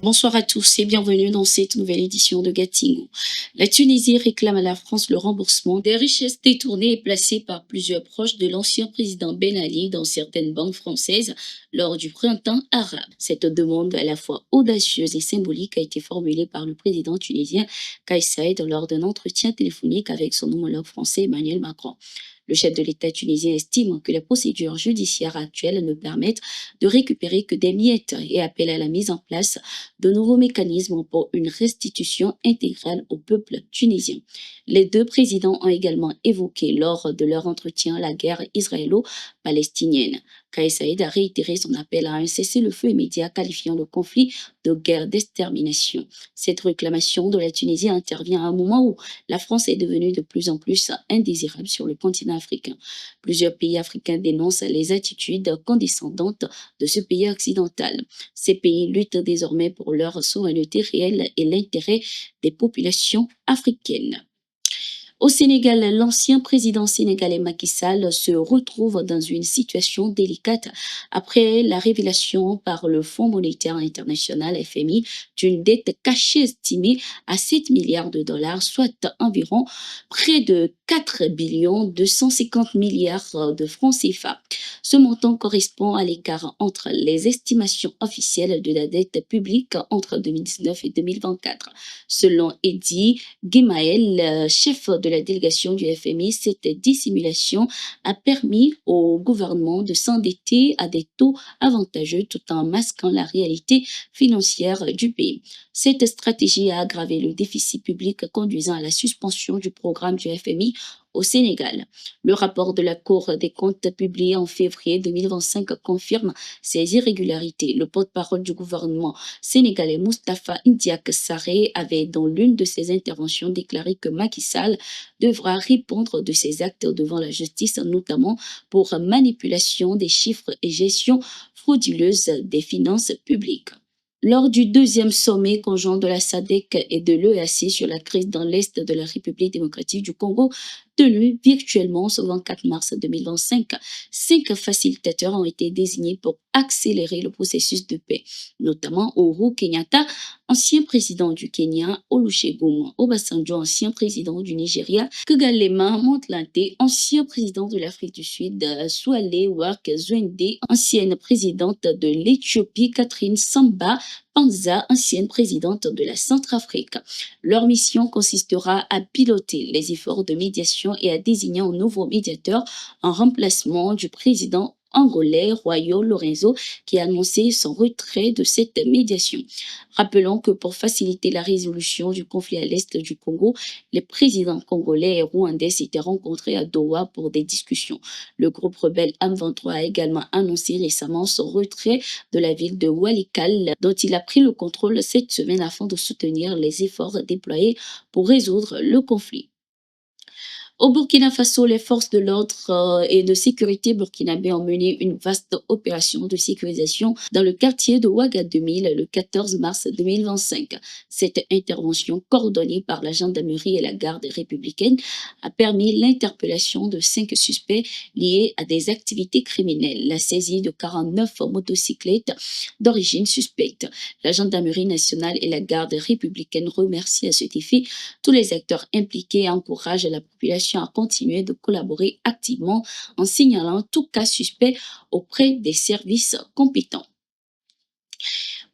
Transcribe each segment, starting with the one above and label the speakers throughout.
Speaker 1: Bonsoir à tous et bienvenue dans cette nouvelle édition de Gatingo. La Tunisie réclame à la France le remboursement des richesses détournées et placées par plusieurs proches de l'ancien président Ben Ali dans certaines banques françaises lors du printemps arabe. Cette demande à la fois audacieuse et symbolique a été formulée par le président tunisien Kais Saïed lors d'un entretien téléphonique avec son homologue français Emmanuel Macron. Le chef de l'État tunisien estime que la procédure judiciaire actuelle ne permet de récupérer que des miettes et appelle à la mise en place de nouveaux mécanismes pour une restitution intégrale au peuple tunisien. Les deux présidents ont également évoqué lors de leur entretien la guerre israélo-palestinienne. Kais Saïed a réitéré son appel à un cessez-le-feu immédiat, qualifiant le conflit de guerre d'extermination. Cette réclamation de la Tunisie intervient à un moment où la France est devenue de plus en plus indésirable sur le continent africain. Plusieurs pays africains dénoncent les attitudes condescendantes de ce pays occidental. Ces pays luttent désormais pour leur souveraineté réelle et l'intérêt des populations africaines. Au Sénégal, l'ancien président sénégalais Macky Sall se retrouve dans une situation délicate après la révélation par le Fonds monétaire international FMI d'une dette cachée estimée à 7 milliards de dollars, soit environ près de 4 billions 250 milliards de francs CFA. Ce montant correspond à l'écart entre les estimations officielles de la dette publique entre 2019 et 2024. Selon Eddie Guimaël, chef de la délégation du FMI, cette dissimulation a permis au gouvernement de s'endetter à des taux avantageux tout en masquant la réalité financière du pays. Cette stratégie a aggravé le déficit public, conduisant à la suspension du programme du FMI au Sénégal. Le rapport de la Cour des comptes publié en février 2025 confirme ces irrégularités. Le porte-parole du gouvernement sénégalais Moustapha Ndiak Sarré avait dans l'une de ses interventions déclaré que Macky Sall devra répondre de ses actes devant la justice, notamment pour manipulation des chiffres et gestion frauduleuse des finances publiques. Lors du deuxième sommet conjoint de la SADC et de l'EAC sur la crise dans l'Est de la République démocratique du Congo, tenu virtuellement ce 24 mars 2025, 5 facilitateurs ont été désignés pour accélérer le processus de paix, notamment Uhuru Kenyatta, ancien président du Kenya, Olusegun Obasanjo, ancien président du Nigeria, Kgalema Motlanthe, ancien président de l'Afrique du Sud, Swale Work Zwende, ancienne présidente de l'Éthiopie, Catherine Samba Panza, ancienne présidente de la Centrafrique. Leur mission consistera à piloter les efforts de médiation et à désigner un nouveau médiateur en remplacement du président angolais João Lourenço, qui a annoncé son retrait de cette médiation. Rappelons que pour faciliter la résolution du conflit à l'est du Congo, les présidents congolais et rwandais s'étaient rencontrés à Doha pour des discussions. Le groupe rebelle M23 a également annoncé récemment son retrait de la ville de Walikale, dont il a pris le contrôle cette semaine afin de soutenir les efforts déployés pour résoudre le conflit. Au Burkina Faso, les forces de l'ordre et de sécurité burkinabé ont mené une vaste opération de sécurisation dans le quartier de Ouagadougou le 14 mars 2025. Cette intervention, coordonnée par la gendarmerie et la garde républicaine, a permis l'interpellation de 5 suspects liés à des activités criminelles, la saisie de 49 motocyclettes d'origine suspecte. La gendarmerie nationale et la garde républicaine remercient à cet effet tous les acteurs impliqués et encouragent la population à continuer de collaborer activement en signalant tout cas suspect auprès des services compétents.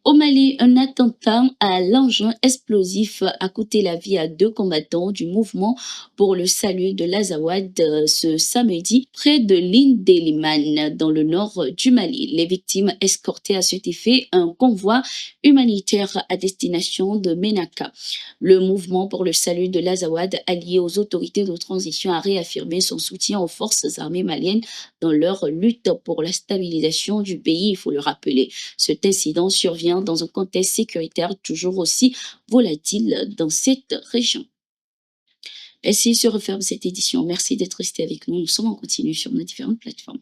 Speaker 1: Au Mali, un attentat à l'engin explosif a coûté la vie à 2 combattants du mouvement pour le salut de l'Azawad ce samedi près de l'île d'Eliman dans le nord du Mali. Les victimes escortaient à cet effet un convoi humanitaire à destination de Ménaka. Le mouvement pour le salut de l'Azawad, allié aux autorités de transition, a réaffirmé son soutien aux forces armées maliennes dans leur lutte pour la stabilisation du pays, il faut le rappeler. Cet incident survient dans un contexte sécuritaire toujours aussi volatile dans cette région. Ainsi se referme cette édition. Merci d'être resté avec nous. Nous sommes en continu sur nos différentes plateformes.